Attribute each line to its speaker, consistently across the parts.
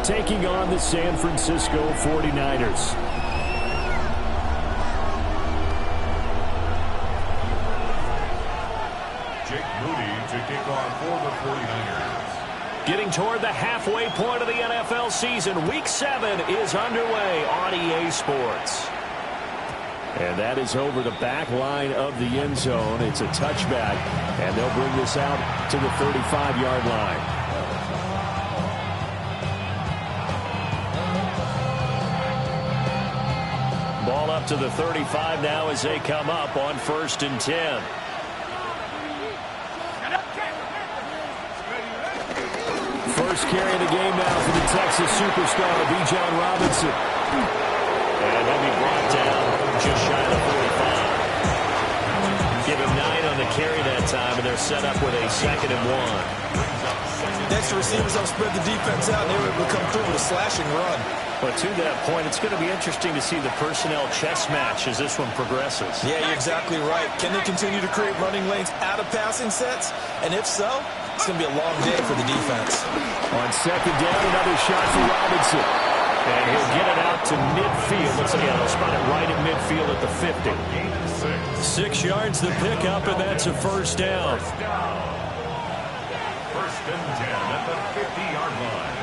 Speaker 1: taking on the San Francisco 49ers.
Speaker 2: Jake Moody to kick off for the 49ers.
Speaker 1: Getting toward the halfway point of the NFL season, Week 7 is underway on EA Sports. And that is over the back line of the end zone. It's a touchback, and they'll bring this out to the 35-yard line. Ball up to the 35 now as they come up on 1st and 10. First carry of the game now for the Texas superstar, Bijan Robinson. And he'll be brought down just shy of 45. Give him 9 on the carry that time, and they're set up with a 2nd and 1.
Speaker 3: Next, the receivers help spread the defense out, and they were able to come through with a slashing run.
Speaker 1: But to that point, it's going to be interesting to see the personnel chess match as this one progresses.
Speaker 3: Yeah, you're exactly right. Can they continue to create running lanes out of passing sets? And if so, it's going to be a long day for the defense.
Speaker 1: On 2nd down, another shot for Robinson. And he'll get it out to midfield. Looks like he'll spot it right at midfield at the 50. 6 yards the pickup, and that's a 1st down.
Speaker 2: 1st and 10 at the 50-yard line.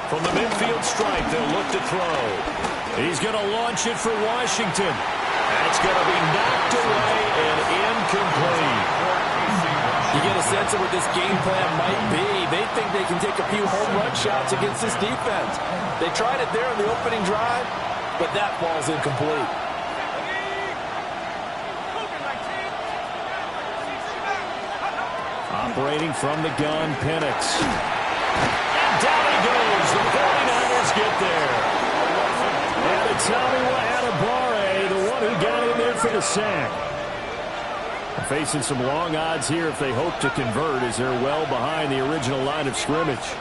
Speaker 1: From the midfield stripe, they'll look to throw. He's going to launch it for Washington. That's going to be knocked away and incomplete.
Speaker 4: You get a sense of what this game plan might be. They think they can take a few home run shots against this defense. They tried it there on the opening drive, but that ball's incomplete.
Speaker 1: Operating from the gun, Penix. And down he goes. The 49ers get there. And it's Tommy Wahanabare, the one who got in there for the sack. Facing some long odds here if they hope to convert, as they're well behind the original line of scrimmage.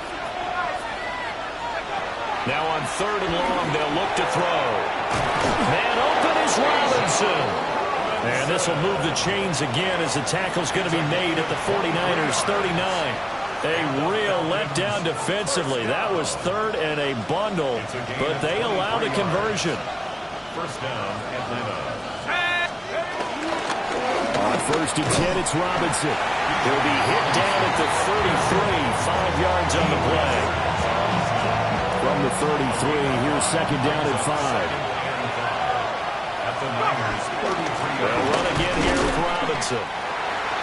Speaker 1: Now on 3rd and long, they'll look to throw. Man open is Robinson. And this will move the chains again as the tackle's going to be made at the 49ers 39. A real letdown defensively. That was 3rd and a bundle, but they allow the conversion.
Speaker 2: 1st down, Atlanta.
Speaker 1: On 1st and 10, it's Robinson. He'll be hit down at the 33, 5 yards on the play. From the 33, here's 2nd down and 5.
Speaker 2: At the Niners, 33.
Speaker 1: They'll run again here with Robinson.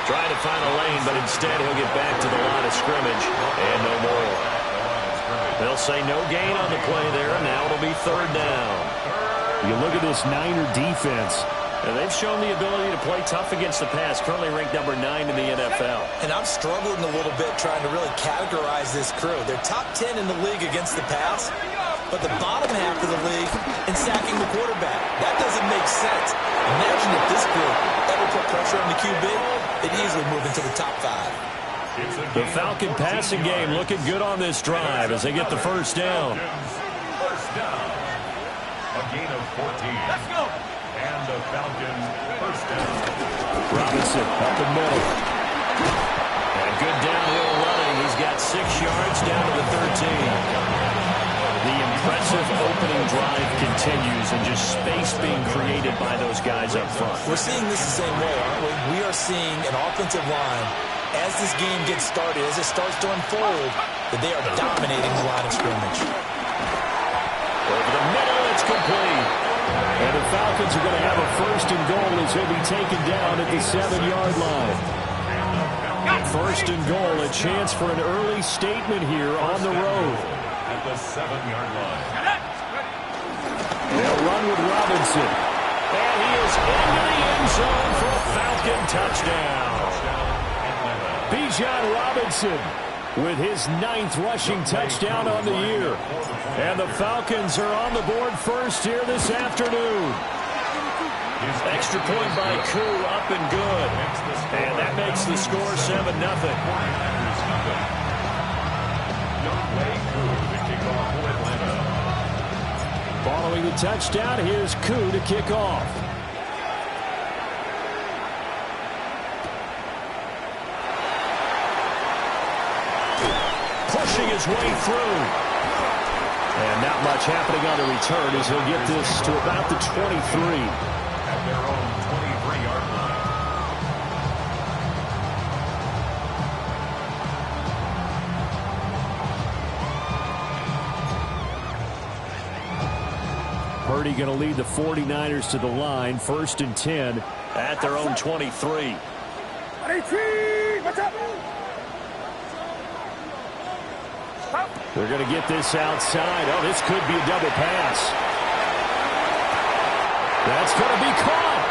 Speaker 1: Trying to find a lane, but instead he'll get back to the line of scrimmage and no more. They'll say no gain on the play there, and now it'll be 3rd down. You look at this Niner defense. And they've shown the ability to play tough against the pass, currently ranked number 9 in the NFL.
Speaker 3: And I'm struggling a little bit trying to really categorize this crew. They're top 10 in the league against the pass, but the bottom half of the league in sacking the quarterback. That doesn't make sense. Imagine if this group ever put pressure on the QB, they'd easily move into the top 5.
Speaker 1: The Falcon passing game looking good on this drive as they get the 1st down.
Speaker 2: 1st down. A gain of 14. Let's go. And the Falcons 1st down.
Speaker 1: Robinson up the middle. And good downhill running. He's got 6 yards down to the 13. The impressive opening drive continues and just space being created by those guys up front.
Speaker 3: We're seeing this the same way, aren't we? We are seeing an offensive line, as this game gets started, as it starts to unfold, that they are dominating the line of scrimmage.
Speaker 1: Over the middle, it's complete. And the Falcons are going to have a 1st and goal as he'll be taken down at the 7-yard line. 1st and goal, a chance for an early statement here on the road.
Speaker 2: At the 7-yard line.
Speaker 1: They'll run with Robinson. And he is into the end zone for a Falcon touchdown. Bijan Robinson with his 9th rushing touchdown on the year. And the Falcons are on the board first here this afternoon. Extra point by Koo, up and good. And that makes the score 7-0. Following the touchdown, here's Koo to kick off. pushing his way through. And not much happening on the return as he'll get this to about the 23.
Speaker 2: At their own 23-yard line.
Speaker 1: Purdy going to lead the 49ers to the line. 1st and 10 at their own 23. They're going to get this outside. Oh, this could be a double pass. That's going to be caught.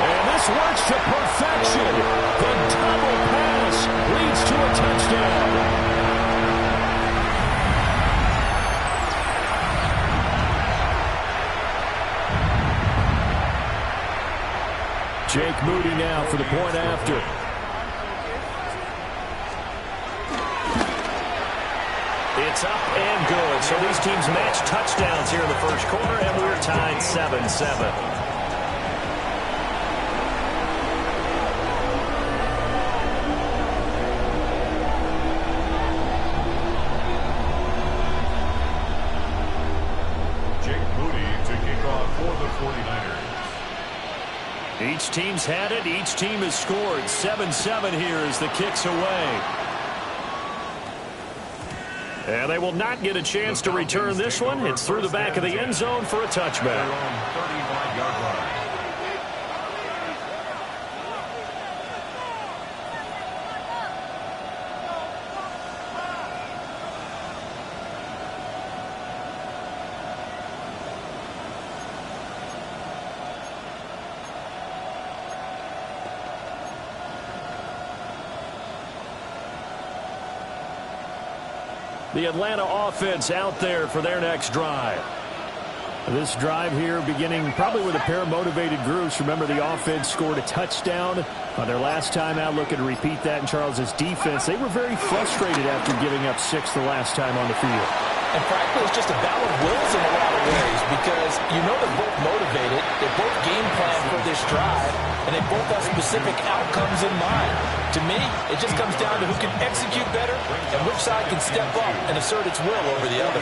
Speaker 1: And this works to perfection. The double pass leads to a touchdown. Jake Moody now for the point after. It's up and good. So these teams match touchdowns here in the first quarter, and we're tied 7-7. Each team's had it. Each team has scored. 7-7 here as the kick's away. And they will not get a chance to return this one. It's through the back of the end zone for a touchback.
Speaker 2: 35-yard line.
Speaker 1: The Atlanta offense out there for their next drive. This drive here beginning probably with a pair of motivated groups. Remember, the offense scored a touchdown on their last time out. Looking to repeat that in Charles's defense. They were very frustrated after giving up 6 the last time on the field.
Speaker 4: And frankly, it's just a battle of wills in a lot of ways because you know they're both motivated. They both game plan for this drive, and they both have specific outcomes in mind. To me, it just comes down to who can execute better and which side can step up and assert its will over the other.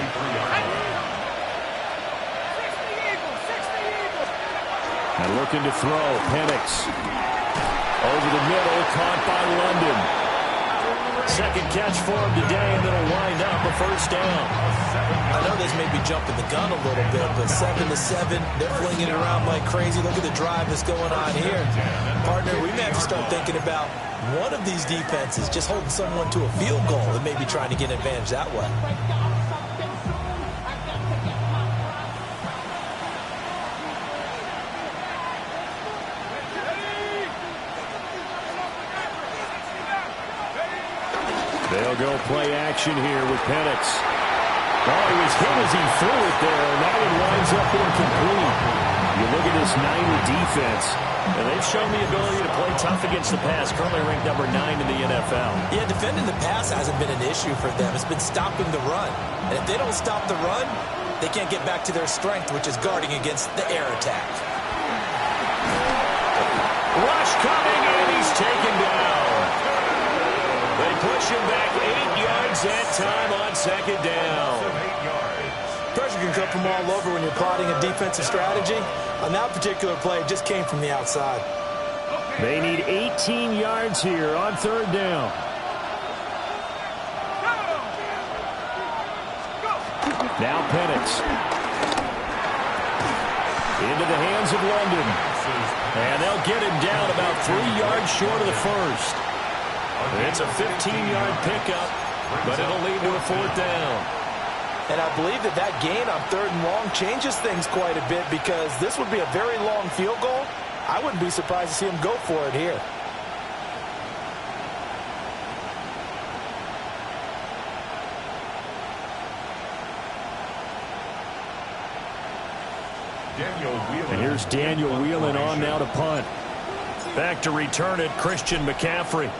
Speaker 1: And looking to throw, Penix. Over the middle, caught by London. Second catch for him today, and it'll wind up a first down.
Speaker 3: I know this may be jumping the gun a little bit, but 7-7, they're flinging it around like crazy. Look at the drive that's going on here. Partner, we may have to start thinking about one of these defenses just holding someone to a field goal and maybe trying to get an advantage that way.
Speaker 1: They'll go play action here with Penix. Oh, he was hit as he threw it there, and that one winds up incomplete. You look at this Niner defense, and they've shown the ability to play tough against the pass, currently ranked number 9 in the NFL.
Speaker 3: Yeah, defending the pass hasn't been an issue for them. It's been stopping the run. And if they don't stop the run, they can't get back to their strength, which is guarding against the air attack.
Speaker 1: Rush coming, and he's taken down. They push him back 8 yards that time on second down.
Speaker 3: Pressure can come from all over when you're plotting a defensive strategy. On that particular play, it just came from the outside.
Speaker 1: They need 18 yards here on third down. Now Penix. Into the hands of London. And they'll get him down about 3 yards short of the first. It's a 15-yard pickup, but it'll lead to a fourth down.
Speaker 4: And I believe that gain on third and long changes things quite a bit because this would be a very long field goal. I wouldn't be surprised to see him go for it here.
Speaker 1: And here's Daniel Whelan on now to punt. Back to return it, Christian McCaffrey.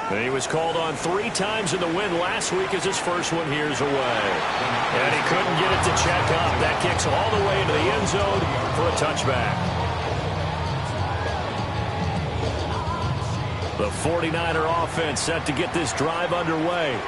Speaker 1: And he was called on 3 times in the win last week as his first one here's away. And he couldn't get it to check up. That kicks all the way into the end zone for a touchback. The 49er offense set to get this drive underway.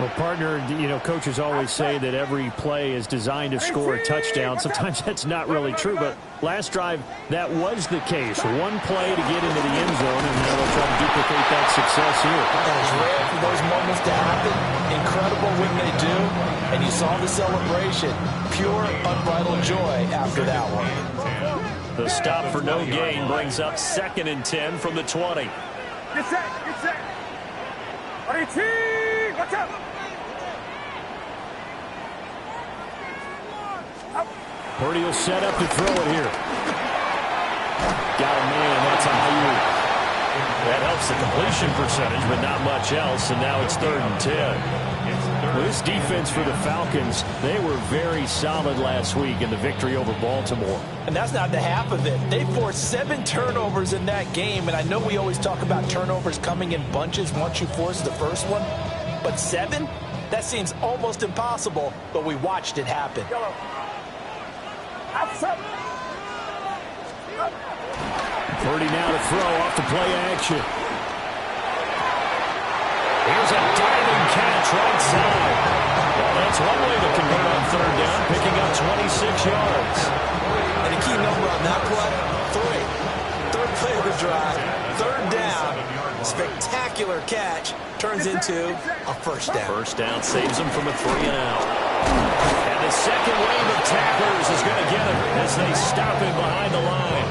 Speaker 5: Well, partner, you know, coaches always say that every play is designed to score a touchdown. Sometimes that's not really true, but last drive, that was the case. One play to get into the end zone, and now they'll try to duplicate that success here.
Speaker 4: And it's rare for those moments to happen. Incredible when they do. And you saw the celebration. Pure, unbridled joy after that one.
Speaker 1: The stop for no gain brings up 2nd and 10 from the 20.
Speaker 6: Get set, get set. Watch out.
Speaker 5: Purdy will set up to throw it here. Got a man. That's Ayuk.
Speaker 1: That helps the completion percentage, but not much else, and now it's 3rd and 10.
Speaker 5: Well, this defense for the Falcons, they were very solid last week in the victory over Baltimore.
Speaker 4: And that's not the half of it. They forced 7 turnovers in that game, and I know we always talk about turnovers coming in bunches once you force the first one, but 7? That seems almost impossible, but we watched it happen.
Speaker 5: Purdy now to throw off the play action.
Speaker 1: Here's a diving catch right side. Well, that's one way to convert on 3rd down, picking up 26 yards.
Speaker 3: And a key number on that play, 3. 3rd play of the drive, 3rd down, spectacular catch, turns into a 1st down.
Speaker 1: 1st down saves them from a 3-and-out. And the second wave of tacklers is going to get him as they stop him behind the line.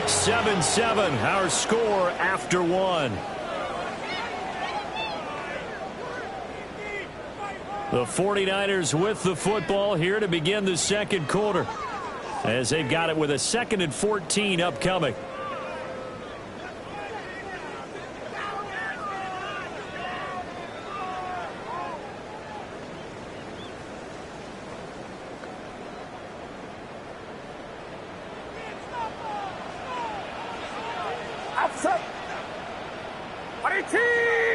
Speaker 1: 7-7, our score after 1. The 49ers with the football here to begin the 2nd quarter, as they've got it with a 2nd and 14 upcoming.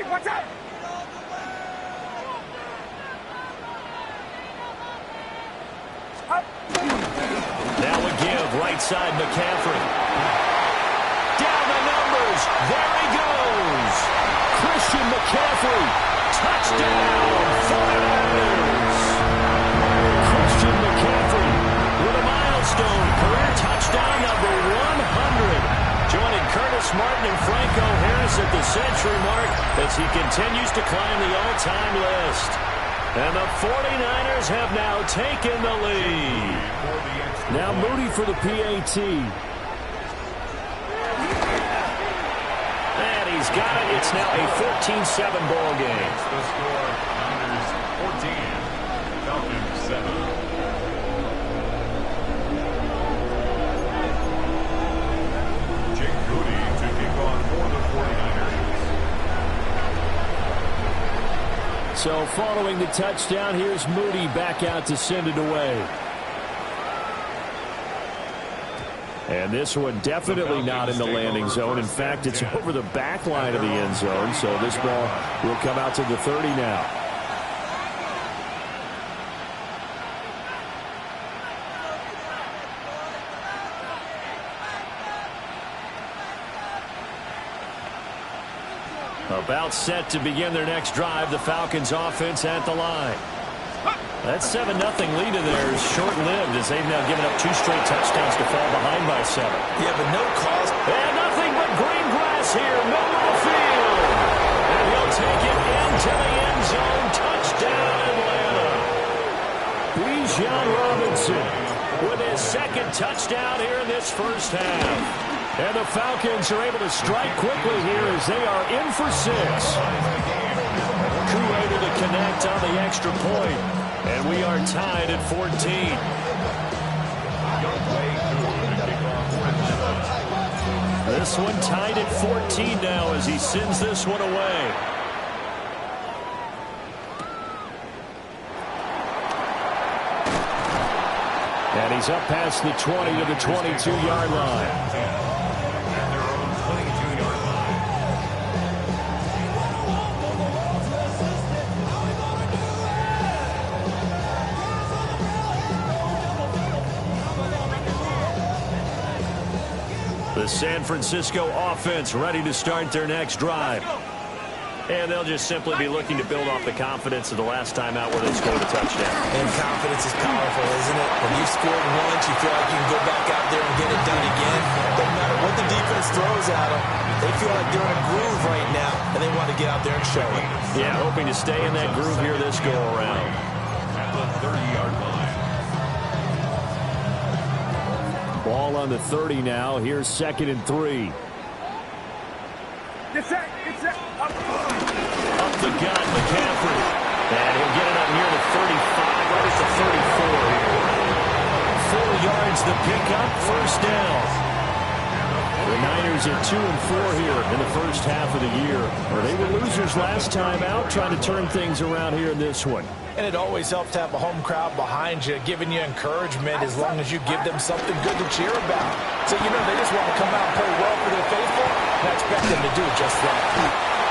Speaker 6: Watch out.
Speaker 1: Now a give, right side McCaffrey. Down the numbers. There he goes. Christian McCaffrey. Touchdown, 49ers. Christian McCaffrey with a milestone career touchdown number 100. Joining Curtis Martin and Franco Harris at the century mark as he continues to climb the all-time list. And the 49ers have now taken the lead.
Speaker 5: Now Moody for the PAT.
Speaker 1: And he's got it. It's now a 14-7 ball game.
Speaker 2: The score, Niners 14, Falcons 7.
Speaker 5: So following the touchdown, here's Moody back out to send it away. And this one definitely not in the landing zone. In fact, it's over the back line of the end zone. So this ball will come out to the 30 now.
Speaker 1: About set to begin their next drive. The Falcons offense at the line. That 7-0 lead of theirs short-lived as they've now given up 2 straight touchdowns to fall behind by 7.
Speaker 3: Yeah, but no cause.
Speaker 1: And nothing but green grass here. Middle of the field. And he'll take it into the end zone. Touchdown, Atlanta.
Speaker 5: Bijan Robinson
Speaker 1: with his 2nd touchdown here in this first half. And the Falcons are able to strike quickly here as they are in for 6. Coup able to connect on the extra point. And we are tied at 14. This one tied at 14 now as he sends this one away.
Speaker 5: And he's up past the 20 to the 22-yard line.
Speaker 1: The San Francisco offense ready to start their next drive. And they'll just simply be looking to build off the confidence of the last time out where they scored a touchdown.
Speaker 3: And confidence is powerful, isn't it? When you've scored once, you feel like you can go back out there and get it done again. Doesn't matter what the defense throws at them. They feel like they're in a groove right now, and they want to get out there and show it.
Speaker 1: Yeah, hoping to stay in that groove here this go-around.
Speaker 2: At the 30-yard line.
Speaker 5: Ball on the 30 now. Here's 2nd and 3.
Speaker 6: Get set. Get set.
Speaker 1: Up the gut, McCaffrey. And he'll get it up near the 35, right at the 34 here. 4 yards the pickup, first down. The Niners are 2-4 here in the first half of the year. They were losers last time out, trying to turn things around here in this one.
Speaker 4: And it always helps to have a home crowd behind you, giving you encouragement as long as you give them something good to cheer about. So, you know, they just want to come out and play well for their faithful, and I expect them to do just that.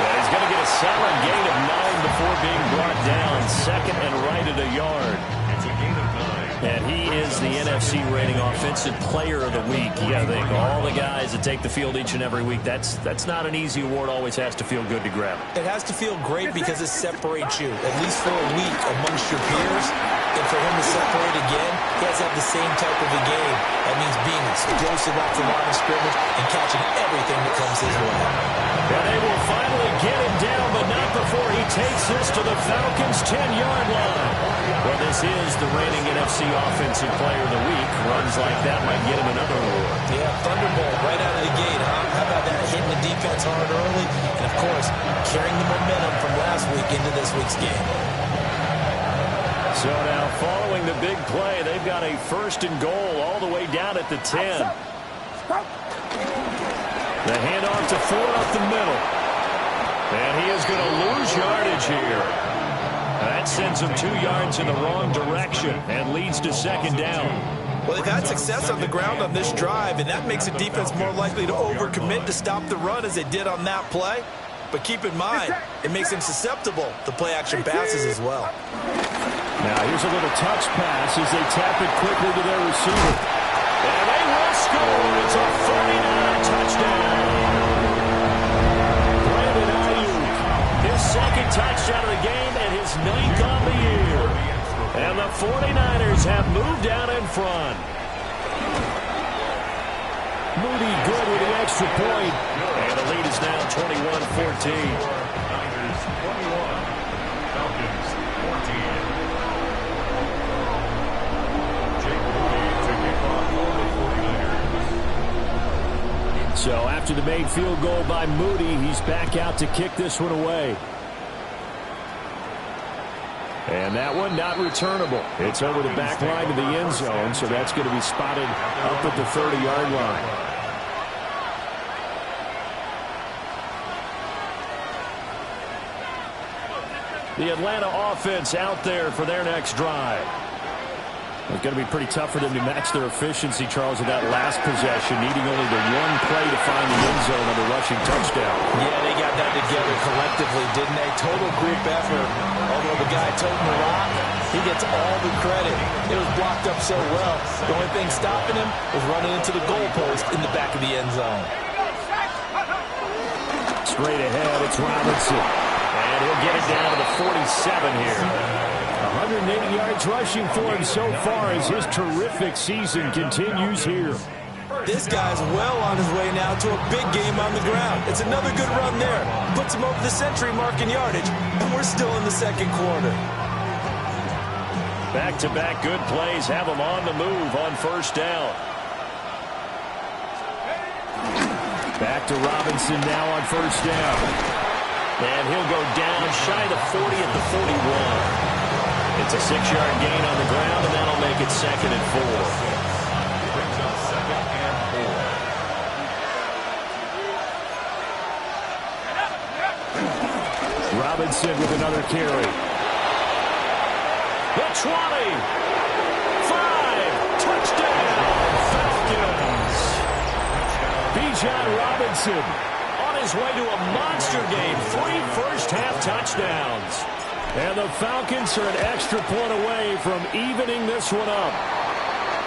Speaker 1: Yeah, he's going to get a solid gain of 9 before being brought down. 2nd and right at a yard.
Speaker 2: It's a gain of 9.
Speaker 1: And he is the NFC rating Offensive Player of the Week. You got to think, all the guys that take the field each and every week, that's not an easy award. Always has to feel good to grab.
Speaker 3: It has to feel great because it separates you, at least for a week, amongst your peers. And for him to separate again, he has to have the same type of a game. That means being explosive off the line of scrimmage and catching everything that comes his way.
Speaker 1: And they will finally get him down, but not before he takes this to the Falcons' 10-yard line. Well, this is the reigning NFC Offensive Player of the Week. Runs like that might get him another award.
Speaker 3: Yeah, thunderbolt right out of the gate, huh? How about that, hitting the defense hard early? And, of course, carrying the momentum from last week into this week's game.
Speaker 1: So now, following the big play, they've got a 1st and goal all the way down at the 10. The handoff to Ford up the middle. And he is going to lose yardage here. That sends him 2 yards in the wrong direction and leads to 2nd down.
Speaker 3: Well, they've had success on the ground on this drive, and that makes the defense more likely to overcommit to stop the run as they did on that play. But keep in mind, it makes them susceptible to play-action passes as well.
Speaker 5: Now here's a little touch pass as they tap it quickly to their receiver.
Speaker 1: And they will score. It's a 39 touchdown. Brandon Ayuk, his 2nd touchdown of the game and his 9th on the year. And the 49ers have moved out in front.
Speaker 5: Moody good with the extra point.
Speaker 1: And the lead is now 21-14.
Speaker 2: Niners 21. Falcons 14.
Speaker 5: So after the made field goal by Moody, he's back out to kick this one away. And that one not returnable. It's over the back line to the end zone, so that's going to be spotted up at the 30-yard line. The Atlanta offense out there for their next drive. It's going to be pretty tough for them to match their efficiency, Charles, with that last possession, needing only the 1 play to find the end zone on the rushing touchdown.
Speaker 4: Yeah, they got that together collectively, didn't they? Total group effort. Although the guy toting the rock, he gets all the credit. It was blocked up so well. The only thing stopping him was running into the goalpost in the back of the end zone.
Speaker 5: Straight ahead, it's Robinson.
Speaker 1: And he'll get it down to the 47 here.
Speaker 5: 180 yards rushing for him so far as his terrific season continues here.
Speaker 3: This guy's well on his way now to a big game on the ground. It's another good run there. Puts him over the century mark in yardage, and we're still in the 2nd quarter.
Speaker 1: Back-to-back good plays have him on the move on 1st down.
Speaker 5: Back to Robinson now on 1st down.
Speaker 1: And he'll go down shy of the 40 at the 41. It's a 6-yard gain on the ground, and that'll make it 2nd and 4.
Speaker 2: Brings up 2nd and 4.
Speaker 5: Robinson with another carry.
Speaker 1: The 20. 5. Touchdown. Falcons.
Speaker 5: Bijan Robinson
Speaker 1: on his way to a monster game. 3 first-half touchdowns.
Speaker 5: And the Falcons are an extra point away from evening this one up.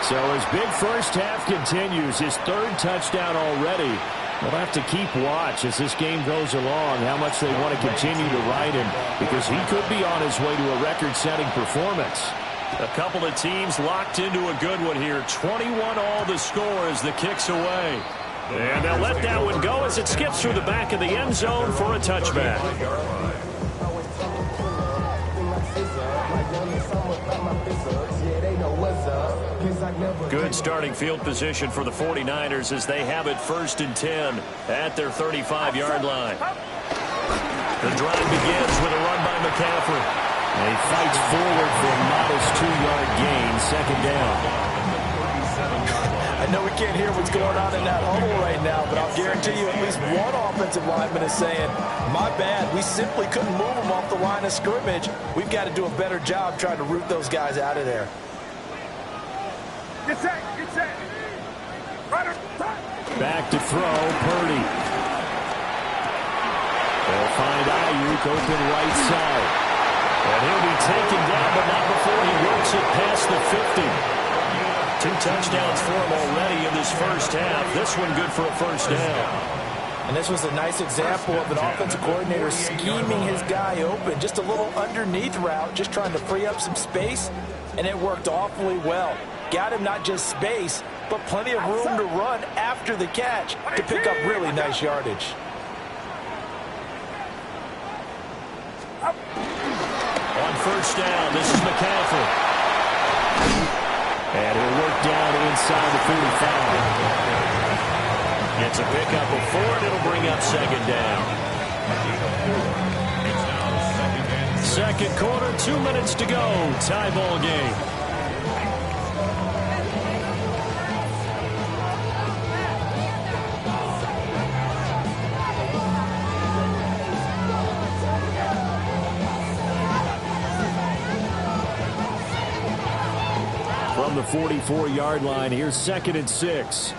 Speaker 5: So his big first half continues. His third touchdown already. We'll have to keep watch as this game goes along, how much they want to continue to ride him, because he could be on his way to a record-setting performance.
Speaker 1: A couple of teams locked into a good one here. 21 all the score as the kick's away. And they'll let that one go as it skips through the back of the end zone for a touchback. Good starting field position for the 49ers as they have it 1st and 10 at their 35-yard line. The drive begins with a run by McCaffrey.
Speaker 5: And he fights forward for a modest 2-yard gain, 2nd down.
Speaker 4: I know we can't hear what's going on in that huddle right now, but I'll guarantee you at least one offensive lineman is saying, my bad, we simply couldn't move them off the line of scrimmage. We've got to do a better job trying to root those guys out of there.
Speaker 6: Get set, get set.
Speaker 5: Back to throw, Purdy. They'll find Ayuk open right side.
Speaker 1: And he'll be taken down, but not before he works it past the 50. 2 touchdowns for him already in this first half. This one good for a 1st down.
Speaker 4: And this was a nice example of an offensive coordinator scheming his guy open. Just a little underneath route, just trying to free up some space, and it worked awfully well. Got him not just space, but plenty of room to run after the catch to pick up really nice yardage.
Speaker 1: On 1st down, this is McCaffrey.
Speaker 5: And he'll work down inside the 45.
Speaker 1: Gets a pickup of 4, and it'll bring up 2nd down. 2nd quarter, 2 minutes to go. Tie ball game.
Speaker 5: From the 44-yard line, here's 2nd and 6.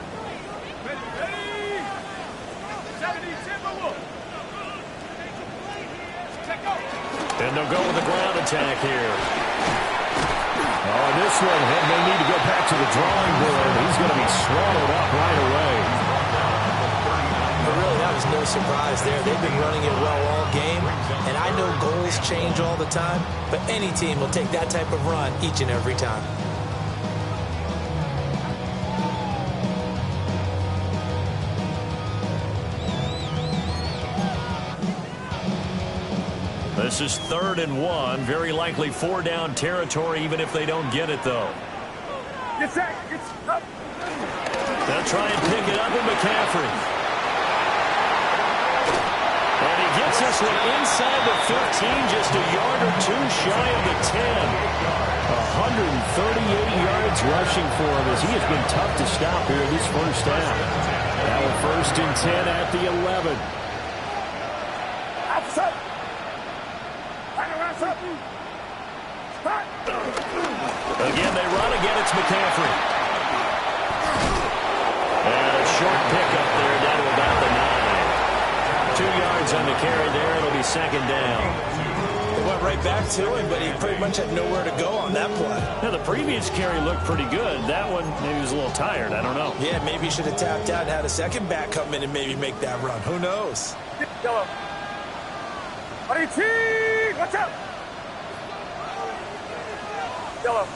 Speaker 1: And they'll go with the ground attack here.
Speaker 5: Oh, this one, they may need to go back to the drawing board. He's going to be swallowed up right away.
Speaker 3: But really, that was no surprise there. They've been running it well all game, and I know goals change all the time, but any team will take that type of run each and every time.
Speaker 1: This is 3rd and 1. Very likely 4-down territory, even if they don't get it, though.
Speaker 6: Get set, get up.
Speaker 1: They'll try and pick it up with McCaffrey. And he gets this one inside the 15, just a yard or 2 shy of the 10.
Speaker 5: 138 yards rushing for him as he has been tough to stop here this first half. Now 1st and 10 at the 11.
Speaker 6: Outside.
Speaker 1: Again, they run. Again, it's McCaffrey. And a short pickup there down to about the 9. 2 yards on the carry there. It'll be 2nd down.
Speaker 3: They went right back to him, but he pretty much had nowhere to go on that play.
Speaker 1: Now, the previous carry looked pretty good. That one, maybe he was a little tired. I don't know.
Speaker 3: Yeah, maybe he should have tapped out and had a second back come in and maybe make that run. Who knows?
Speaker 6: Yellow. Watch out. Yellow.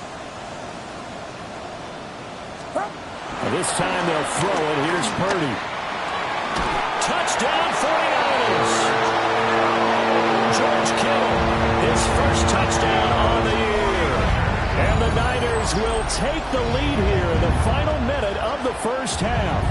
Speaker 5: This time they'll throw it. Here's Purdy.
Speaker 1: Touchdown 49ers. George Kittle, his first touchdown on the year. And the Niners will take the lead here in the final minute of the first half.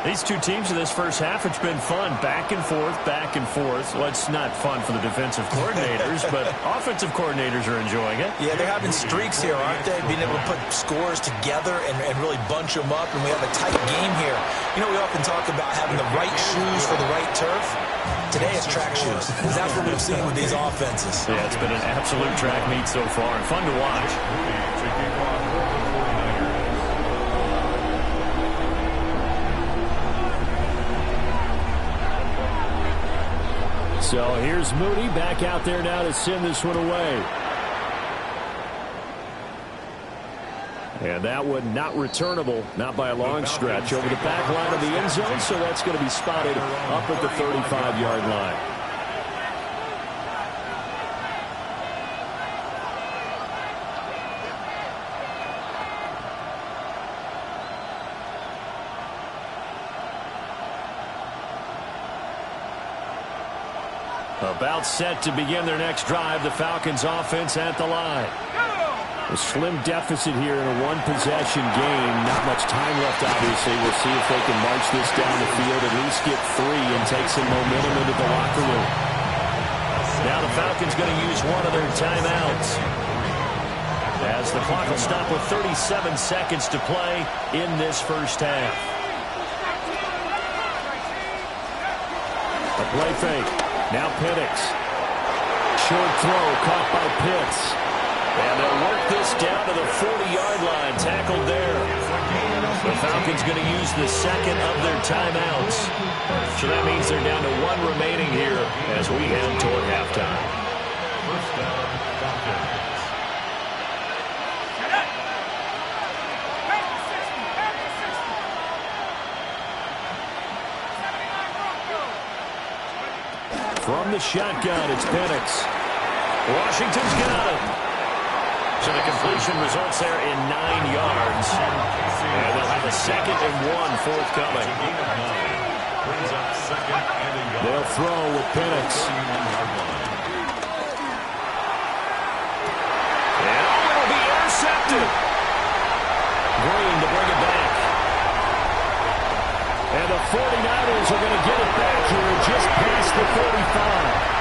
Speaker 1: These two teams in this first half, it's been fun. Back and forth, back and forth. Well, it's not fun for the defensive coordinators, but offensive coordinators are enjoying it.
Speaker 3: Yeah, they're having streaks here, aren't they? Being able to put scores together and really bunch them up, and we have a tight game here. You know, we often talk about having the right shoes for the right turf. Today it's track shoes, because that's what we've seen with these offenses.
Speaker 1: Yeah, it's been an absolute track meet so far, and fun to watch.
Speaker 5: So here's Moody back out there now to send this one away. And that one not returnable, not by a long stretch, over the back line of the end zone, so that's going to be spotted up at the 35-yard line. About set to begin their next drive, the Falcons offense at the line. A slim deficit here in a one-possession game. Not much time left, obviously. We'll see if they can march this down the field, at least get 3 and take some momentum into the locker room. Now the Falcons going to use one of their timeouts, as the clock will stop with 37 seconds to play in this first half. A play fake. Now Penix. Short throw caught by Pitts. And they'll work this down to the 40-yard line. Tackled there. The Falcons going to use the second of their timeouts. So that means they're down to 1 remaining here as we head toward halftime.
Speaker 2: First down, Falcons.
Speaker 5: From the shotgun, it's Penix. Washington's got him. So the completion results there in 9 yards. And they'll have a 2nd and 1 forthcoming. They'll throw with Penix. And it'll be intercepted. Green to bring it back. And the 49ers are going to get it back here just past the 45.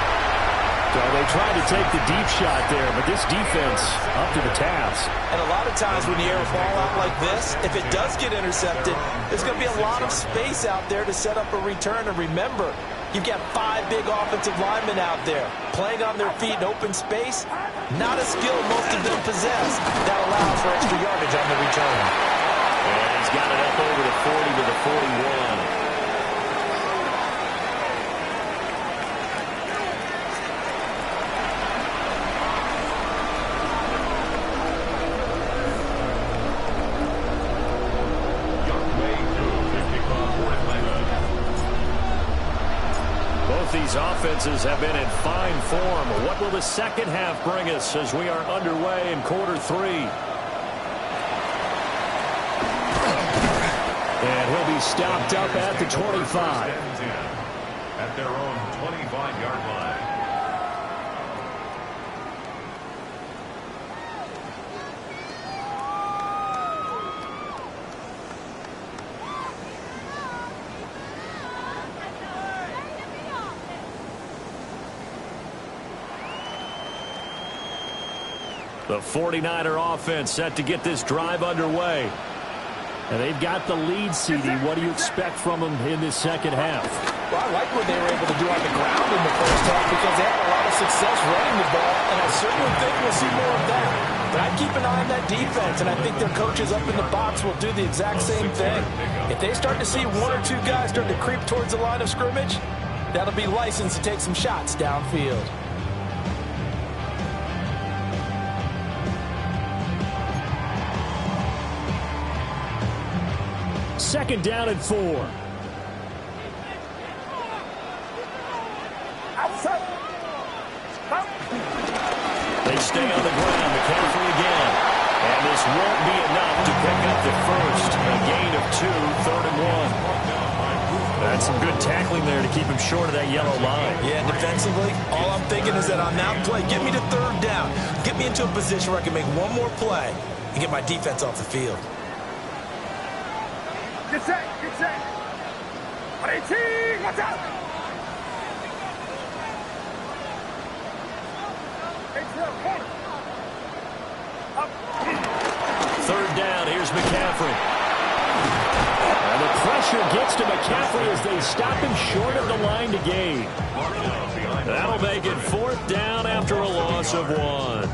Speaker 5: So they tried to take the deep shot there, but this defense up to the task.
Speaker 3: And a lot of times when you air a ball out like this, if it does get intercepted, there's going to be a lot of space out there to set up a return. And remember, you've got 5 big offensive linemen out there playing on their feet in open space. Not a skill most of them possess. That allows for extra yardage on the return.
Speaker 1: And he's got it up over the 40 to the 41. These offenses have been in fine form. What will the second half bring us as we are underway in quarter 3?
Speaker 5: And he'll be stopped up at the 25.
Speaker 2: At their own 25-yard line.
Speaker 5: The 49er offense set to get this drive underway. And they've got the lead, CD. What do you expect from them in this second half?
Speaker 4: Well, I like what they were able to do on the ground in the first half because they had a lot of success running the ball, and I certainly think we'll see more of that. But I'd keep an eye on that defense, and I think their coaches up in the box will do the exact same thing. If they start to see 1 or 2 guys start to creep towards the line of scrimmage, that'll be licensed to take some shots downfield.
Speaker 5: Second down and 4.
Speaker 1: They stay on the ground. McCaffrey again. And this won't be enough to pick up the first. A gain of 2, 3rd and 1. That's some good tackling there to keep him short of that yellow line.
Speaker 3: Yeah, defensively, all I'm thinking is that on that play, get me to 3rd down. Get me into a position where I can make 1 more play and get my defense off the field.
Speaker 6: Get set, get set. 118, watch out. Up.
Speaker 1: 3rd down. Here's McCaffrey.
Speaker 5: And the pressure gets to McCaffrey as they stop him short of the line to gain.
Speaker 1: That'll make it 4th down after a loss of 1.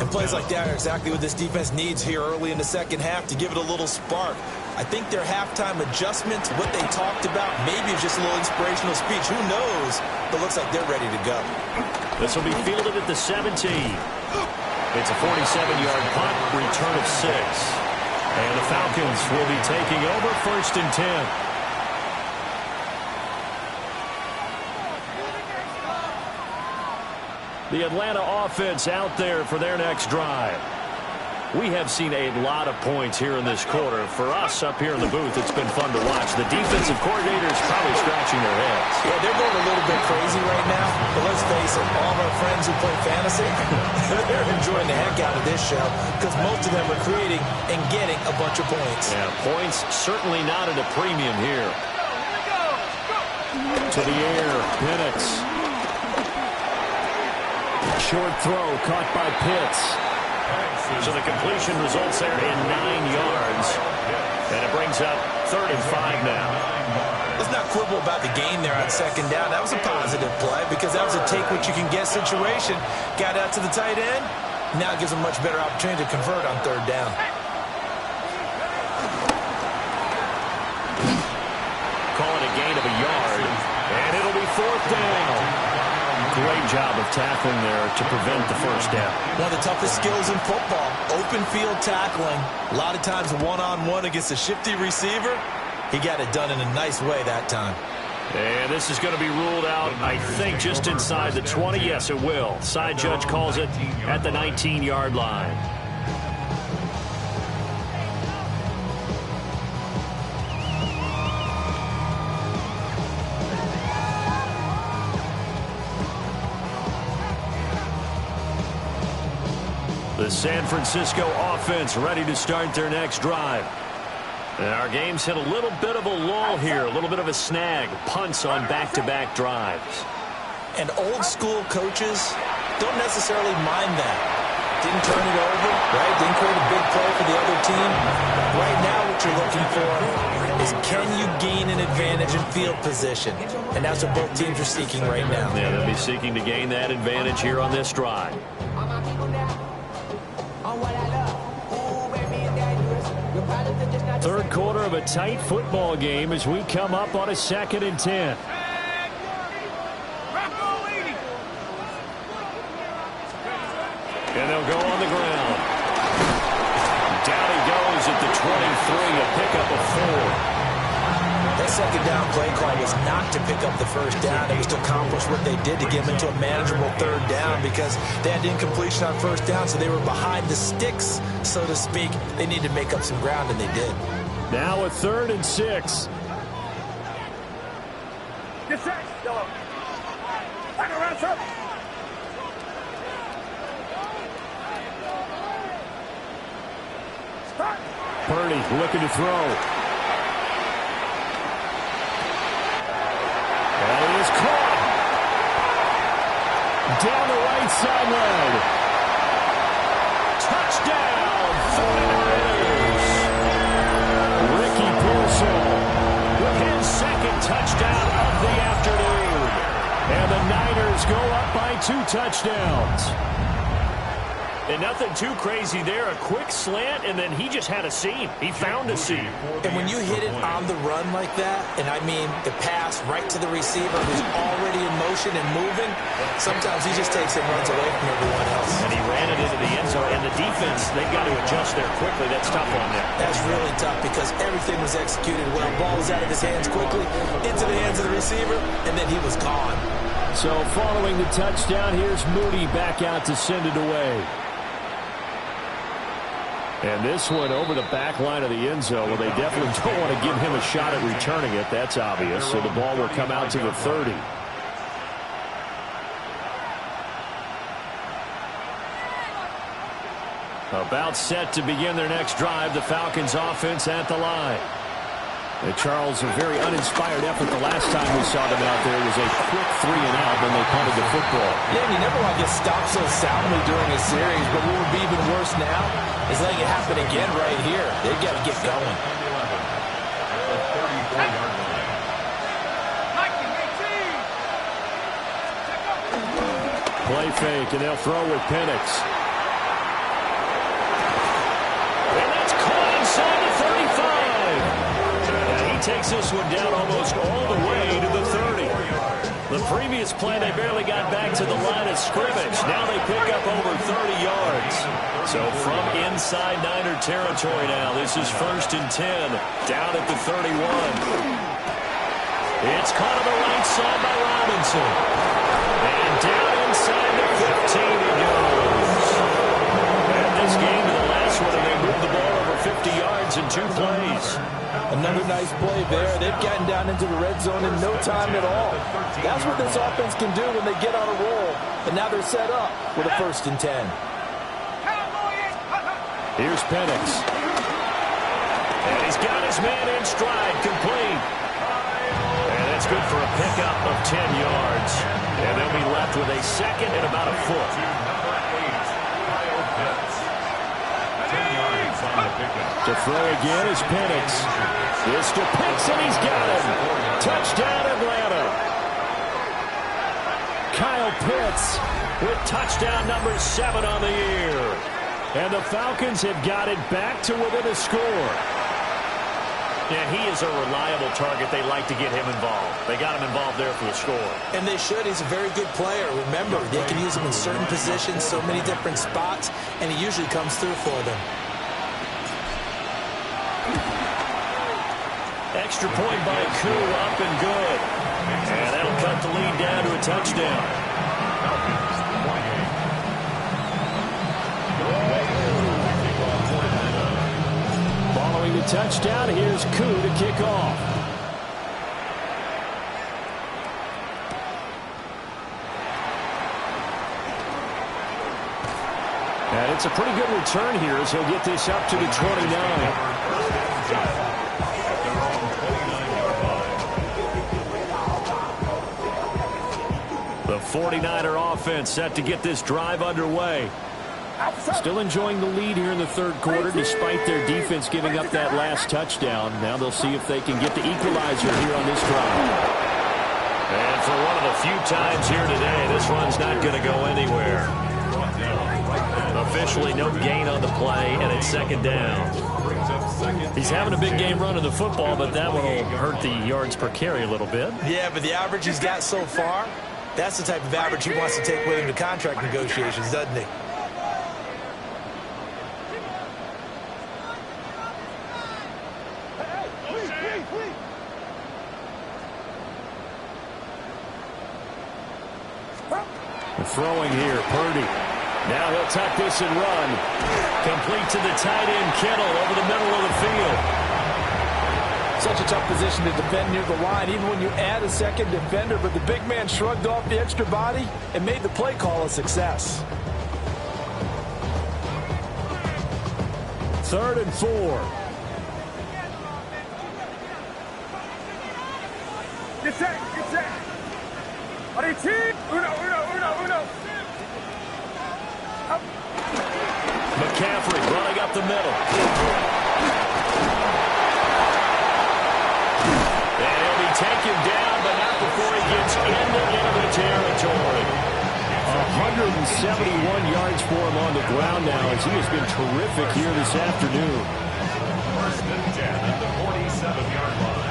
Speaker 3: And plays like that are exactly what this defense needs here early in the second half to give it a little spark. I think their halftime adjustments, what they talked about, maybe it's just a little inspirational speech. Who knows? But looks like they're ready to go.
Speaker 1: This will be fielded at the 17. It's a 47-yard punt, return of 6. And the Falcons will be taking over 1st and 10. The Atlanta offense out there for their next drive. We have seen a lot of points here in this quarter. For us up here in the booth, it's been fun to watch. The defensive coordinators probably scratching their heads.
Speaker 3: Yeah, they're going a little bit crazy right now. But let's face it, all of our friends who play fantasy, they're enjoying the heck out of this show because most of them are creating and getting a bunch of points.
Speaker 1: Yeah, points certainly not at a premium here.
Speaker 5: To the air, Penix. Short throw caught by Pitts.
Speaker 1: So the completion results there in 9 yards. And it brings up 3rd and 5 now.
Speaker 3: Let's not quibble about the gain there on 2nd down. That was a positive play because that was a take-what-you-can-get situation. Got out to the tight end. Now it gives them a much better opportunity to convert on 3rd down.
Speaker 1: Call it a gain of a yard. And it'll be 4th down. Great job of tackling there to prevent the 1st down.
Speaker 3: One of the toughest skills in football, open field tackling. A lot of times one-on-one against a shifty receiver. He got it done in a nice way that time.
Speaker 1: And this is going to be ruled out, I think, just inside the 20. Yes, it will. Side judge calls it at the 19-yard line. The San Francisco offense ready to start their next drive. And our game's hit a little bit of a lull here, a little bit of a snag. Punts on back-to-back drives.
Speaker 3: And old-school coaches don't necessarily mind that. Didn't turn it over, right? Didn't create a big play for the other team. Right now what you're looking for is can you gain an advantage in field position? And that's what both teams are seeking right now.
Speaker 1: Yeah, they'll be seeking to gain that advantage here on this drive. Third quarter of a tight football game as we come up on a 2nd and 10. And they'll go on the ground. Down he goes at the 23, a pickup of 4.
Speaker 3: That 2nd down play call was not to pick up the 1st down. It was to accomplish what they did to get them into a manageable 3rd down because they had incompletion on 1st down, so they were behind the sticks, so to speak. They needed to make up some ground, and they did.
Speaker 5: Now a 3rd and 6.
Speaker 6: Get set, yellow. Back around, sir. Start.
Speaker 5: Purdy looking to throw. And it is caught. Down the right sideline. Touchdown, 49ers. Ricky Pearsall with his 2nd touchdown of the afternoon. And the Niners go up by 2 touchdowns.
Speaker 1: And nothing too crazy there. A quick slant, and then he just had a seam. He found a seam.
Speaker 3: And when you hit it on the run like that, and I mean the pass right to the receiver who's already in motion and moving, sometimes he just takes it and runs away from everyone else.
Speaker 1: And he ran it into the end zone. And the defense, they've got to adjust there quickly. That's tough on them.
Speaker 3: That's really tough because everything was executed well. Ball was out of his hands quickly, into the hands of the receiver, and then he was gone.
Speaker 5: So following the touchdown, here's Moody back out to send it away. And this one over the back line of the end zone. Well, they definitely don't want to give him a shot at returning it. That's obvious. So the ball will come out to the 30. About set to begin their next drive. The Falcons offense at the line. Charles, a very uninspired effort the last time we saw them out there was a quick 3-and-out when they punted the football.
Speaker 3: Yeah, and you never want to get stopped so soundly during a series, but what would be even worse now is letting it happen again right here. They've got to get going.
Speaker 5: Play fake, and they'll throw with Penix.
Speaker 1: And that's caught inside the 35. And he takes this one down almost all the way to the 30. The previous previous play, they barely got back to the line of scrimmage. Now they pick up over 30 yards. So from inside Niner territory now, this is 1st and 10, down at the 31. It's caught on the right side by Robinson. And down inside the 15 he goes. And this game to the last one, and they moved the ball over 50 yards in 2 plays.
Speaker 4: Another nice play there. They've gotten down into the red zone in no time at all. That's what this offense can do when they get on a roll. And now they're set up with a 1st and 10.
Speaker 5: Here's Penix.
Speaker 1: And he's got his man in stride, complete. And that's good for a pickup of 10 yards. And they'll be left with a 2nd and about a foot.
Speaker 5: To throw again is Penix. It's to Pitts, and he's got him. Touchdown, Atlanta. Kyle Pitts with touchdown number 7 on the year. And the Falcons have got it back to within a score.
Speaker 1: Yeah, he is a reliable target. They like to get him involved. They got him involved there for the score.
Speaker 3: And they should. He's a very good player. Remember, they can use him in certain positions, so many different spots, and he usually comes through for them.
Speaker 1: Extra point by Koo, up and good. And that'll cut the lead down to a touchdown.
Speaker 5: Following the touchdown, here's Koo to kick off. And it's a pretty good return here as he'll get this up to the 29.
Speaker 1: The 49er offense set to get this drive underway.
Speaker 5: Still enjoying the lead here in the 3rd quarter despite their defense giving up that last touchdown. Now they'll see if they can get the equalizer here on this drive.
Speaker 1: And for one of the few times here today, this one's not going to go anywhere. Officially no gain on the play, and it's 2nd down.
Speaker 5: He's having a big game running the football, but that one will hurt the yards per carry a little bit.
Speaker 3: Yeah, but the average he's got so far, that's the type of average he wants to take with him to contract negotiations, doesn't he?
Speaker 5: Throwing here, Purdy. Now he'll tuck this and run. Complete to the tight end, Kittle, over the middle of the field.
Speaker 4: Such a tough position to defend near the line, even when you add a 2nd defender, but the big man shrugged off the extra body and made the play call a success.
Speaker 5: 3rd and 4.
Speaker 6: Get set, get set. Uno.
Speaker 1: McCaffrey running up the middle. And he'll be taken down, but not before he gets into enemy territory.
Speaker 5: 171 yards for him on the ground now as he has been terrific here this afternoon.
Speaker 2: 1st and 10 at the 47-yard line.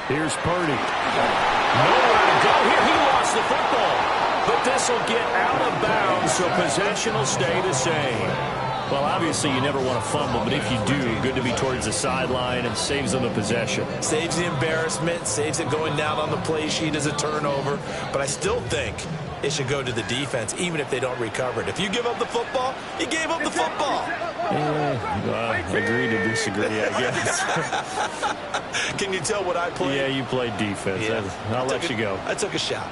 Speaker 5: Here's Purdy.
Speaker 1: Nowhere to go here. He lost the football. But this will get out of bounds, so possession will stay the same.
Speaker 5: Well, obviously you never want to fumble, but if you do, good to be towards the sideline and saves them the possession.
Speaker 3: Saves the embarrassment, saves it going down on the play sheet as a turnover. But I still think it should go to the defense, even if they don't recover it. If you give up the football, you gave up the football.
Speaker 5: Agree to disagree, I guess.
Speaker 3: Can you tell what I played?
Speaker 5: Yeah, you played defense.
Speaker 3: Yeah.
Speaker 5: I'll let you go.
Speaker 3: I took a shot.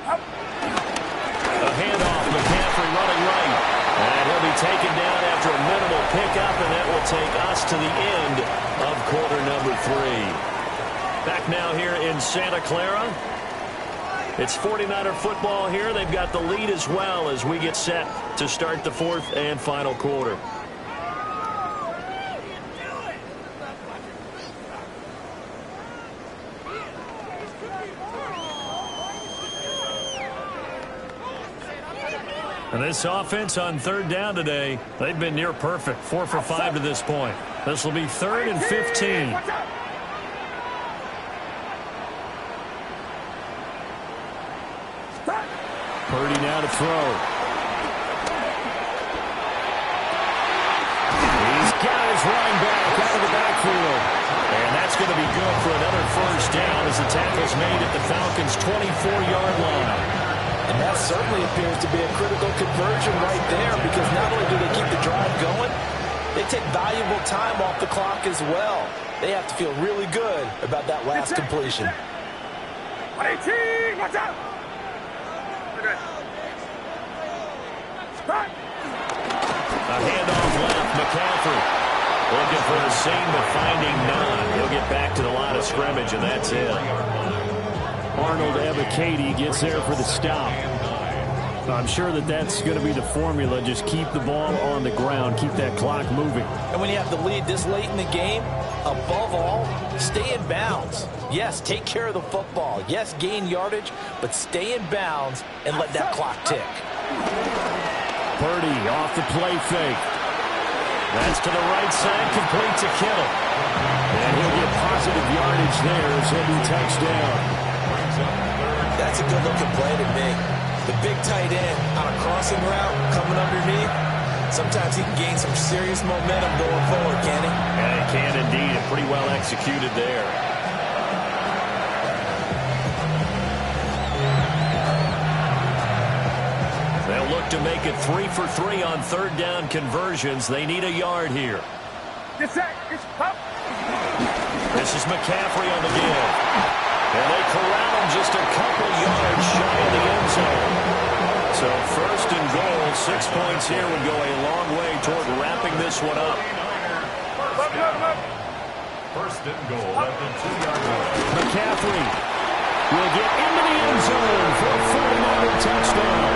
Speaker 1: A handoff, McCaffrey running right. And he'll be taken down after a minimal pickup, and that will take us to the end of quarter number 3. Back now here in Santa Clara. It's 49er football here. They've got the lead as well as we get set to start the 4th and final quarter. And this offense on third down today, they've been near perfect. 4 for 5 to this point. This will be 3rd and 15.
Speaker 5: Purdy now to throw. He's got his running back out of the backfield.
Speaker 1: And that's going to be good for another first down as the tackle's made at the Falcons' 24-yard line.
Speaker 4: And that certainly appears to be a critical conversion right there, because not only do they keep the drive going, they take valuable time off the clock as well. They have to feel really good about that last completion.
Speaker 6: 118, watch out!
Speaker 1: A handoff left, McCaffrey. Looking for a seam, but finding none. He'll get back to the line of scrimmage, and that's it.
Speaker 5: Arnold Ebiketie gets there for the stop. I'm sure that that's going to be the formula. Just keep the ball on the ground. Keep that clock moving.
Speaker 4: And when you have the lead this late in the game, above all, stay in bounds. Yes, take care of the football. Yes, gain yardage, but stay in bounds and let that clock tick.
Speaker 5: Purdy off the play fake.
Speaker 1: That's to the right side, complete to Kittle.
Speaker 5: And he'll get positive yardage there as he'll be touchdown.
Speaker 3: That's a good-looking play to me. The big tight end on a crossing route coming underneath. Sometimes he can gain some serious momentum going forward, can he?
Speaker 1: Yeah, he can indeed, and pretty well executed there. They'll look to make it 3 for 3 on third down conversions. They need a yard here. This is McCaffrey on the give. And they corral him just a couple yards shy of the end zone. So 1st and goal, 6 points here would go a long way toward wrapping this one up.
Speaker 2: 1st and goal at the 2-yard line.
Speaker 5: McCaffrey will get into the end zone for a 49er touchdown.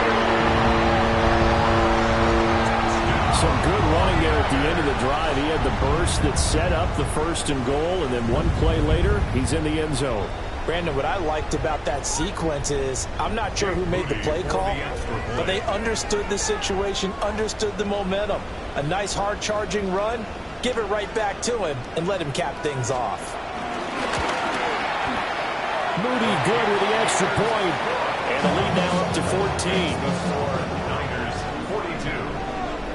Speaker 5: Some good running there at the end of the drive. He had the burst that set up the 1st and goal, and then one play later, he's in the end zone.
Speaker 4: Brandon, what I liked about that sequence is I'm not sure who made the play call, but they understood the situation, understood the momentum. A nice hard-charging run, give it right back to him, and let him cap things off.
Speaker 5: Moody good with the extra point.
Speaker 1: And the lead now up to 14.
Speaker 2: The score, Niners 42,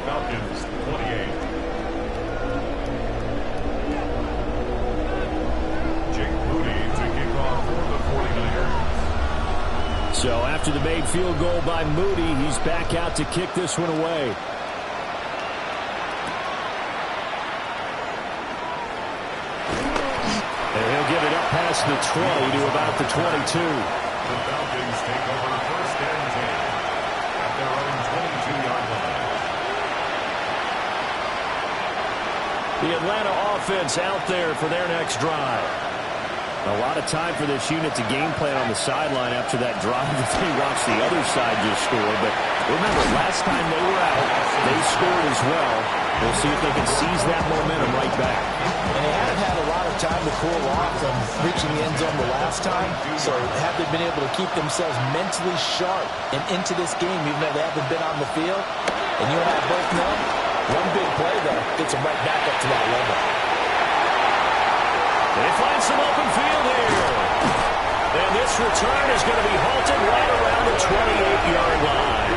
Speaker 2: Falcons 28.
Speaker 5: So after the made field goal by Moody, he's back out to kick this one away. And he'll get it up past the 20 to about the 22.
Speaker 2: The Falcons take over 1st and 10 at their own 22-yard line.
Speaker 1: The Atlanta offense out there for their next drive.
Speaker 5: A lot of time for this unit to game plan on the sideline after that drive that they watched the other side just score. But remember, last time they were out, they scored as well. We'll see if they can seize that momentum right back.
Speaker 4: And they haven't had a lot of time to cool off from reaching the end zone the last time. So have they been able to keep themselves mentally sharp and into this game, even though they haven't been on the field? And you and I both know, one big play, though, gets them right back up to that level.
Speaker 1: They find some open field here. And this return is going to be halted right around the 28-yard line.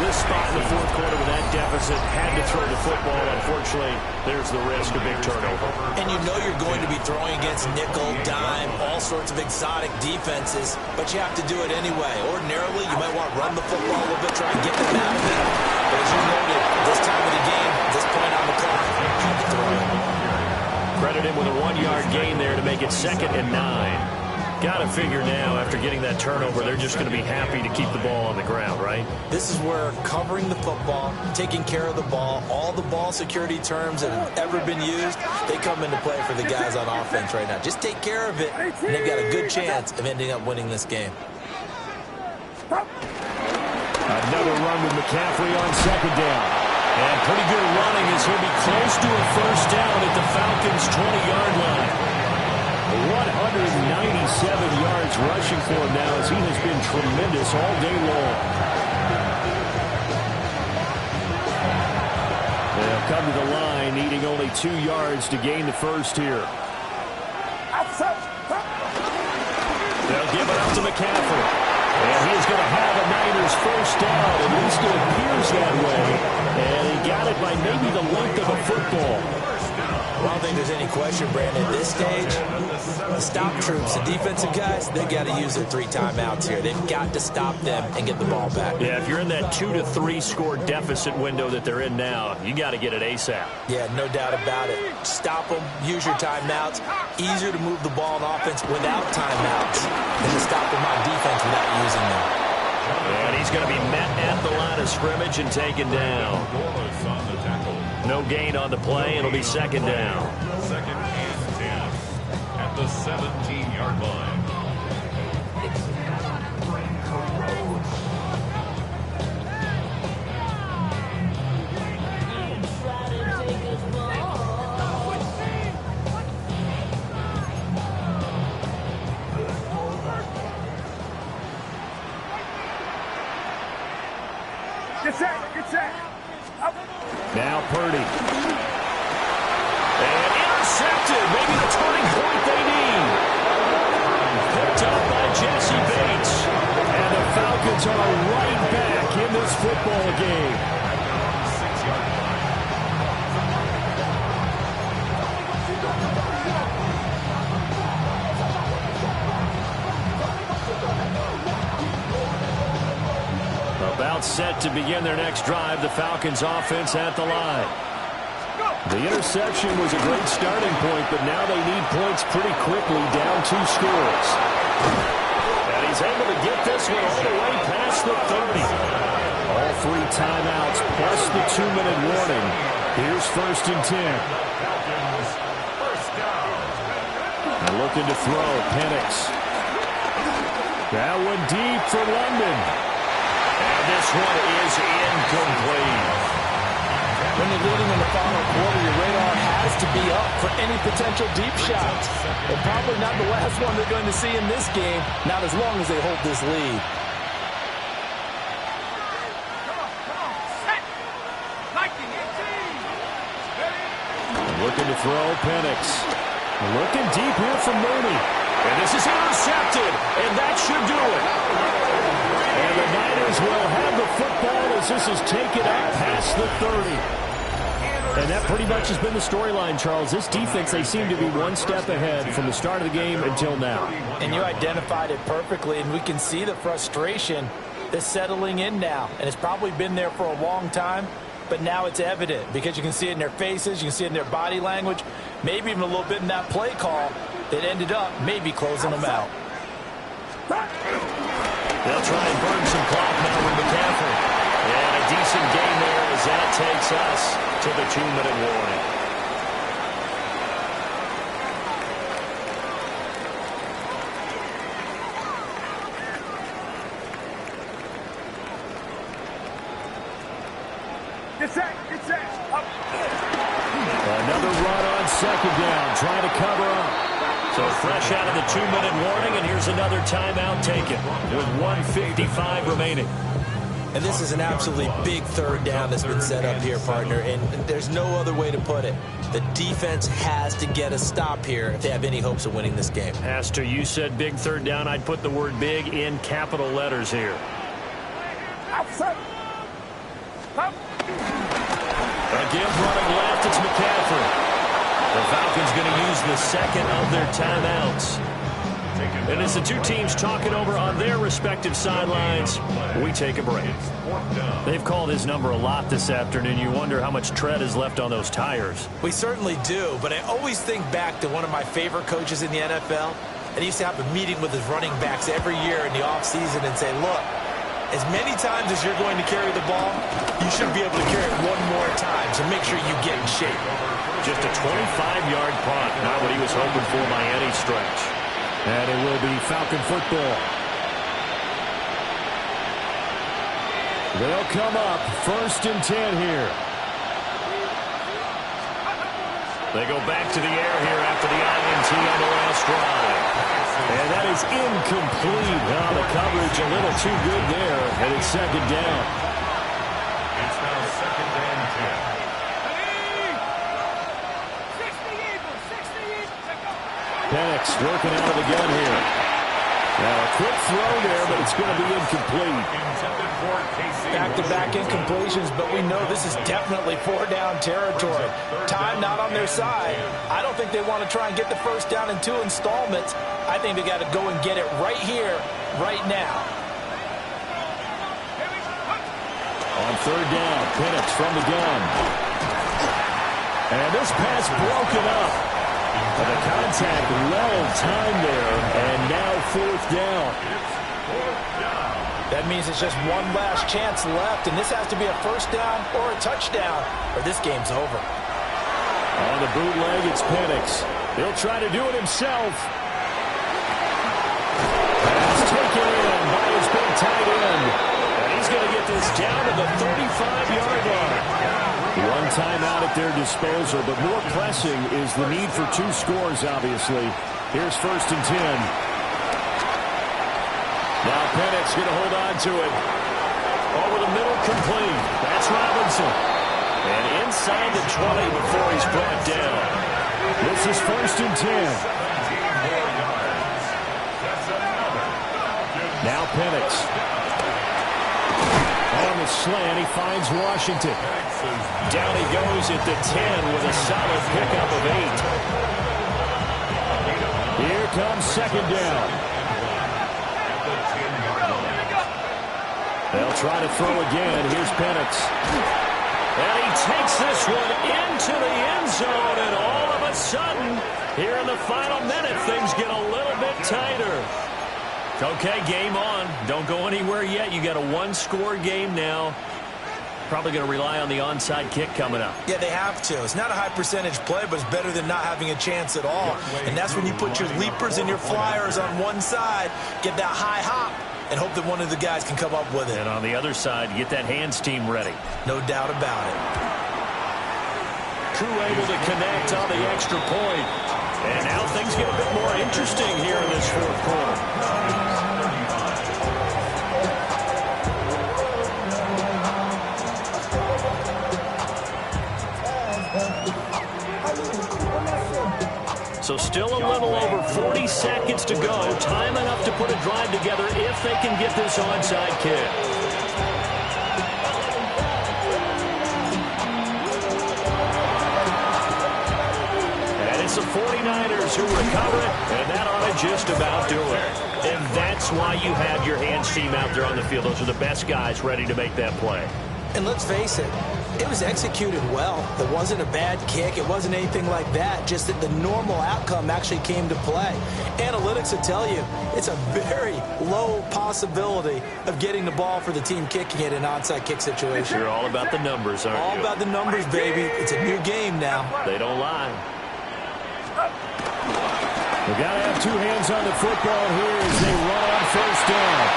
Speaker 1: This spot in the 4th quarter with that deficit had to throw the football. Unfortunately, there's the risk of big turnover.
Speaker 3: And you know you're going to be throwing against nickel, dime, all sorts of exotic defenses, but you have to do it anyway. Ordinarily, you might want to run the football a little bit, try and get them out of it. But as you noted, this time of the game, this point on the clock, you have to throw it.
Speaker 1: Credit him with a 1-yard gain there to make it 2nd and 9. Got to figure now, after getting that turnover, they're just going to be happy to keep the ball on the ground, right?
Speaker 3: This is where covering the football, taking care of the ball, all the ball security terms that have ever been used, they come into play for the guys on offense right now. Just take care of it, and they've got a good chance of ending up winning this game.
Speaker 5: Another run with McCaffrey on 2nd down.
Speaker 1: And pretty good running as he'll be close to a first down at the Falcons' 20-yard line.
Speaker 5: 197 yards rushing for him now as he has been tremendous all day long. come to the line, needing only 2 yards to gain the first here. They'll give it up to McCaffrey. And he's going to have a Niners first down. At least it appears that way. And he got it by maybe the length of a football.
Speaker 3: I don't think there's any question, Brandon. At this stage, the stop troops, the defensive guys, they got to use their 3 timeouts here. They've got to stop them and get the ball back.
Speaker 5: Yeah, if you're in that 2 to 3 score deficit window that they're in now, you got to get it ASAP.
Speaker 3: Yeah, no doubt about it. Stop them, use your timeouts. Easier to move the ball on offense without timeouts than to stop them on defense without using them.
Speaker 1: And he's going to be met at the line of scrimmage and taken down. No gain on the play. It'll be second down.
Speaker 2: Second and 10 at the 17-yard line.
Speaker 6: Get set. Up.
Speaker 5: Now Purdy.
Speaker 1: And intercepted. Maybe the turning point they need. Picked up by Jesse Bates.
Speaker 5: And the Falcons are right back in this football game.
Speaker 2: 6-yard line.
Speaker 5: About set to begin their next drive, the Falcons offense at the line. The interception was a great starting point, but now they need points pretty quickly, down 2 scores. And he's able to get this one all the way past the 30. All 3 timeouts plus the 2-minute warning. Here's first and 10. And looking to throw, Penix. That one deep for London.
Speaker 1: And this one is incomplete.
Speaker 4: When you're leading in the final quarter, your radar has to be up for any potential deep shots. And probably not the last one they're going to see in this game, not as long as they hold this lead.
Speaker 5: Looking to throw, Penix. Looking deep here from Mooney.
Speaker 1: And this is intercepted, and that should do it.
Speaker 5: And the Niners will have the football as this is taken up past the 30. And that pretty much has been the storyline, Charles. This defense, they seem to be one step ahead from the start of the game until now.
Speaker 4: And you identified it perfectly, and we can see the frustration that's settling in now. And it's probably been there for a long time, but now it's evident because you can see it in their faces, you can see it in their body language, maybe even a little bit in that play call that ended up maybe closing them out.
Speaker 1: They'll try and burn some clock now with McCaffrey. And a decent gain there as that takes us to the 2-minute warning.
Speaker 6: Get set. Up.
Speaker 5: Another run on second down, trying to cover up.
Speaker 1: So fresh out of the 2-minute warning, and here's another timeout taken with 1:55 remaining.
Speaker 3: And this is an absolutely big third down that's been set up here, partner, and there's no other way to put it. The defense has to get a stop here if they have any hopes of winning this game.
Speaker 5: Pastor, you said big third down. I'd put the word big in capital letters here.
Speaker 6: Outside. Up.
Speaker 1: Again, running left, it's McCaffrey. The Falcons going to use the second of their timeouts. And as the two teams talking over on their respective sidelines, we take a break. They've called his number a lot this afternoon. You wonder how much tread is left on those tires.
Speaker 3: We certainly do, but I always think back to one of my favorite coaches in the NFL. And he used to have a meeting with his running backs every year in the offseason and say, look, as many times as you're going to carry the ball, you should be able to carry it one more time, so make sure you get in shape.
Speaker 1: Just a 25-yard punt, not what he was hoping for by any stretch.
Speaker 5: And it will be Falcon football. They'll come up first and 10 here.
Speaker 1: They go back to the air here after the INT on the last drive.
Speaker 5: And that is incomplete. Now the coverage a little too good there, and it's second down.
Speaker 2: It's now second and 10.
Speaker 5: Penix working out of the gun here. Now a quick throw there, but it's going to be incomplete.
Speaker 4: Back-to-back incompletions, but we know this is definitely four-down territory. Time not on their side. I don't think they want to try and get the first down in 2 installments. I think they got to go and get it right here, right now.
Speaker 5: On third down, Penix from the gun. And this pass broken up. And the contact well-timed there, and now fourth down.
Speaker 4: That means it's just one last chance left, and this has to be a first down or a touchdown, or this game's over.
Speaker 5: On the bootleg, it's Penix. He'll try to do it himself. Pass taken in by his big tight end. And he's going to get this down to the 35-yard line. One timeout at their disposal, but more pressing is the need for 2 scores, obviously. Here's first and 10. Now Penix going to hold on to it. Over the middle, complete. That's Robinson. And inside the 20 before he's brought down. This is first and 10. Now Penix. On the slant, he finds Washington. Down he goes at the 10 with a solid pickup of 8. Here comes second down. They'll try to throw again. Here's Penix. And he takes this one into the end zone, and all of a sudden, here in the final minute, things get a little bit tighter. Okay, game on. Don't go anywhere yet. You got a one-score game now. Probably going to rely on the onside kick coming up.
Speaker 3: Yeah, they have to. It's not a high-percentage play, but it's better than not having a chance at all. And that's when you put your leapers and your flyers on one side, get that high hop, and hope that one of the guys can come up with it.
Speaker 5: And on the other side, get that hands team ready.
Speaker 3: No doubt about it.
Speaker 1: Crew able to connect on the extra point. And now things get a bit more interesting here in this fourth quarter. So still a little over 40 seconds to go. Time enough to put a drive together if they can get this onside kick. And it's the 49ers who recover it, and that ought to just about do it. And that's why you have your hands team out there on the field. Those are the best guys ready to make that play.
Speaker 3: And let's face it, it was executed well. It wasn't a bad kick. It wasn't anything like that. Just that the normal outcome actually came to play. Analytics will tell you it's a very low possibility of getting the ball for the team kicking it in an onside kick situation.
Speaker 1: You're all about the numbers, aren't you?
Speaker 3: All about the numbers, baby. It's a new game now.
Speaker 1: They don't lie.
Speaker 5: We've got to have 2 hands on the football here as they run on first down.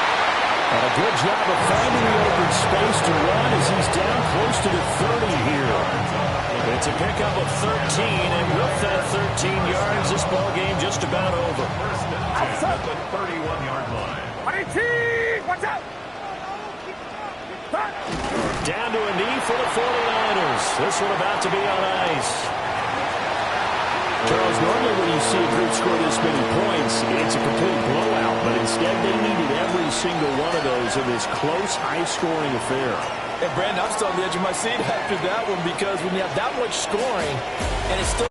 Speaker 5: And a good job of finding the open space to run as he's down close to the 30 here.
Speaker 1: It's a pickup of 13, and with that 13 yards, this ball game just about over.
Speaker 2: At the 31-yard line.
Speaker 6: 18! Watch out!
Speaker 1: Down to a knee for the 49ers. This one about to be on ice.
Speaker 5: Charles, normally when you see a group score this many points, it's a complete blowout, but instead they needed every single one of those in this close, high-scoring affair.
Speaker 4: And, Brandon, I'm still on the edge of my seat after that one because when you have that much scoring and it's still